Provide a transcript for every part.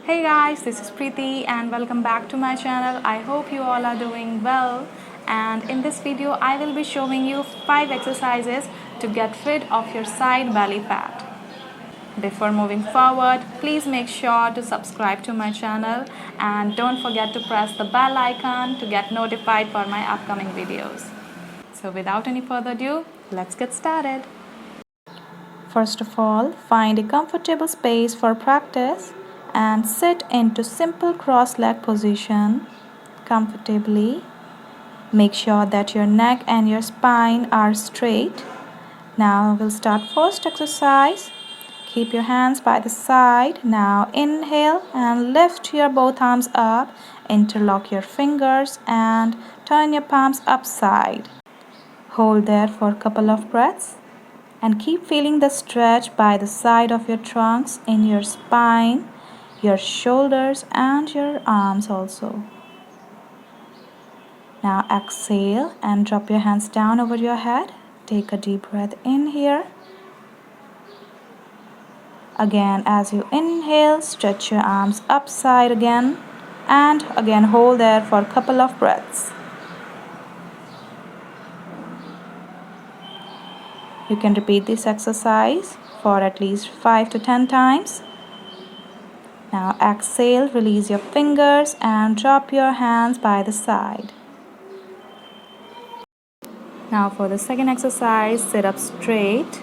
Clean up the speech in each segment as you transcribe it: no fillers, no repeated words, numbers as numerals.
Hey guys, this is Preeti and welcome back to my channel. I hope you all are doing well, and in this video I will be showing you 5 exercises to get rid of your side belly fat. Before moving forward, please make sure to subscribe to my channel and don't forget to press the bell icon to get notified for my upcoming videos. So without any further ado, let's get started. First of all, find a comfortable space for practice and sit into simple cross-leg position comfortably. Make sure that your neck and your spine are straight. Now we'll start first exercise. Keep your hands by the side. Now inhale and lift your both arms up. Interlock your fingers and turn your palms upside. Hold there for a couple of breaths. And keep feeling the stretch by the side of your trunks in your spine, your shoulders and your arms also. Now exhale and drop your hands down over your head. Take a deep breath in here. Again, as you inhale, stretch your arms upside again. And again, hold there for a couple of breaths. You can repeat this exercise for at least 5 to 10 times. Now exhale, release your fingers and drop your hands by the side. Now for the second exercise, sit up straight.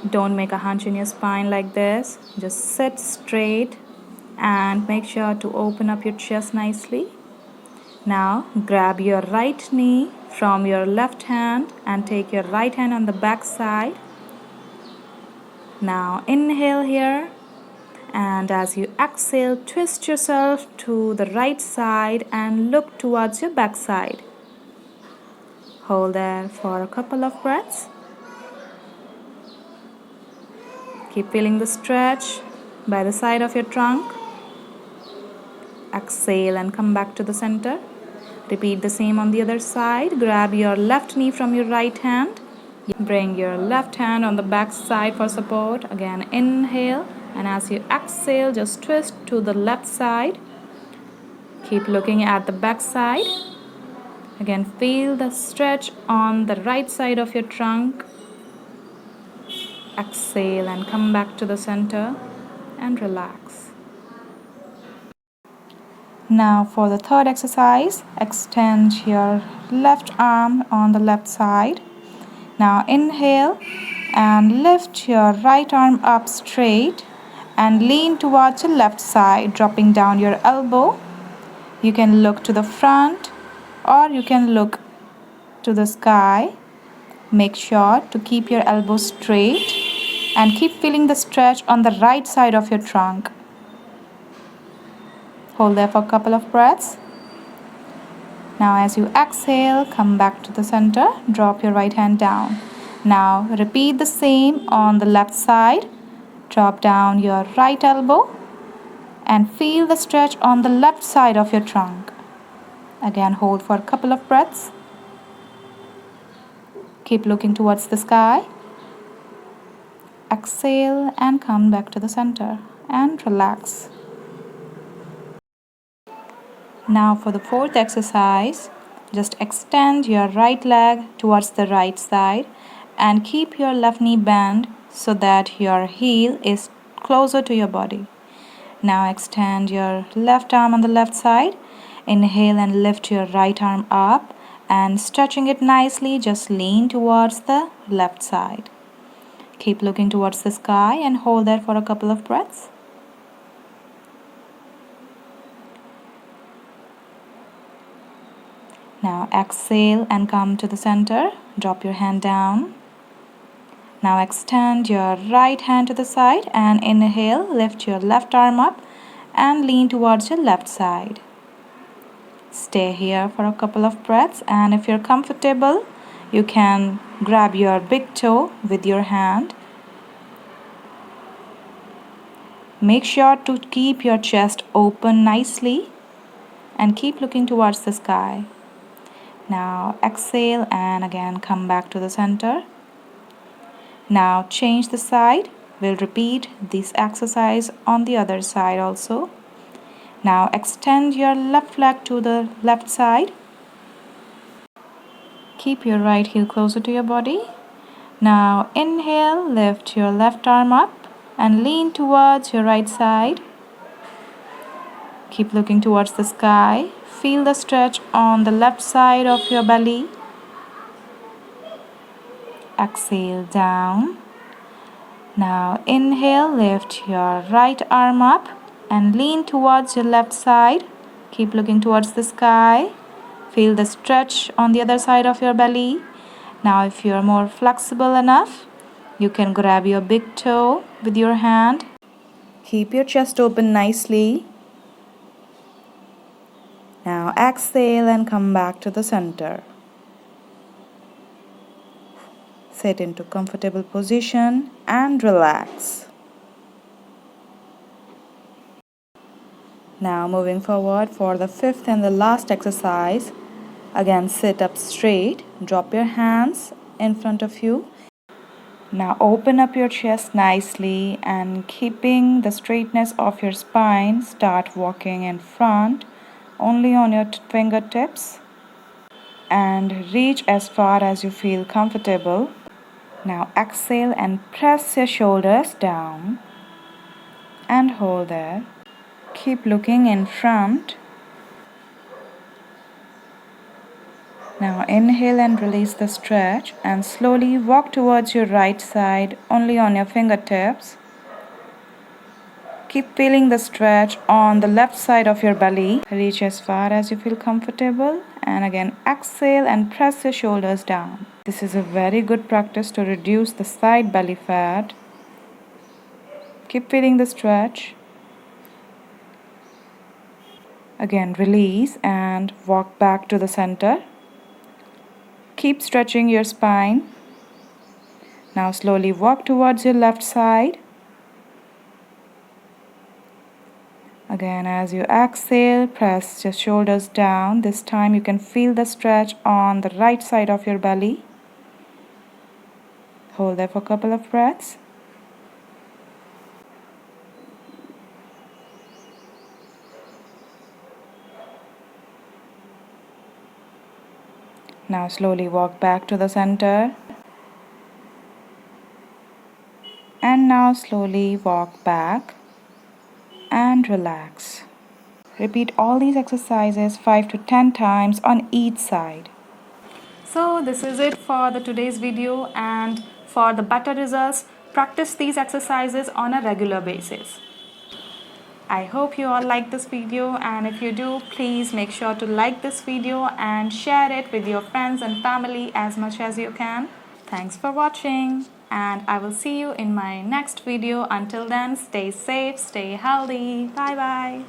Don't make a hunch in your spine like this. Just sit straight and make sure to open up your chest nicely. Now grab your right knee from your left hand and take your right hand on the back side. Now inhale here. And as you exhale, twist yourself to the right side and look towards your back side. Hold there for a couple of breaths. Keep feeling the stretch by the side of your trunk. Exhale and come back to the center. Repeat the same on the other side. Grab your left knee from your right hand. Bring your left hand on the back side for support. Again, inhale. And as you exhale, just twist to the left side. Keep looking at the back side. Again, feel the stretch on the right side of your trunk. Exhale and come back to the center and relax. Now for the third exercise, extend your left arm on the left side. Now inhale and lift your right arm up straight and lean towards your left side, dropping down your elbow. You can look to the front or you can look to the sky. Make sure to keep your elbow straight and keep feeling the stretch on the right side of your trunk. Hold there for a couple of breaths. Now as you exhale, come back to the center, drop your right hand down. Now repeat the same on the left side. Drop down your right elbow and feel the stretch on the left side of your trunk. Again, hold for a couple of breaths. Keep looking towards the sky. Exhale and come back to the center and relax. Now for the fourth exercise, just extend your right leg towards the right side and keep your left knee bent so that your heel is closer to your body. Now extend your left arm on the left side. Inhale and lift your right arm up and stretching it nicely, just lean towards the left side. Keep looking towards the sky and hold there for a couple of breaths. Now exhale and come to the center. Drop your hand down. Now extend your right hand to the side and inhale, lift your left arm up and lean towards your left side. Stay here for a couple of breaths, and if you're comfortable, you can grab your big toe with your hand. Make sure to keep your chest open nicely and keep looking towards the sky. Now exhale and again come back to the center. Now change the side We'll repeat this exercise on the other side also. Now extend your left leg to the left side. Keep your right heel closer to your body. Now inhale, lift your left arm up and lean towards your right side. Keep looking towards the sky. Feel the stretch on the left side of your belly. Exhale down. Now inhale, lift your right arm up and lean towards your left side. Keep looking towards the sky. Feel the stretch on the other side of your belly. Now if you are more flexible enough, you can grab your big toe with your hand. Keep your chest open nicely. Now exhale and come back to the center. Sit into comfortable position and relax. Now moving forward for the fifth and the last exercise. Again, sit up straight, drop your hands in front of you. Now open up your chest nicely and keeping the straightness of your spine, start walking in front only on your fingertips and reach as far as you feel comfortable. Now exhale and press your shoulders down and hold there. Keep looking in front. Now inhale and release the stretch and slowly walk towards your right side only on your fingertips. Keep feeling the stretch on the left side of your belly. Reach as far as you feel comfortable and again exhale and press your shoulders down. This is a very good practice to reduce the side belly fat. Keep feeling the stretch. Again release and walk back to the center. Keep stretching your spine. Now slowly walk towards your left side. Again, as you exhale, press your shoulders down. This time you can feel the stretch on the right side of your belly. Hold there for a couple of breaths. Now slowly walk back to the center. And now slowly walk back and relax. Repeat all these exercises 5 to 10 times on each side. So this is it for the today's video, and for the better results, practice these exercises on a regular basis. I hope you all like this video, and if you do, please make sure to like this video and share it with your friends and family as much as you can. Thanks for watching, and I will see you in my next video. Until then, stay safe, stay healthy. Bye bye.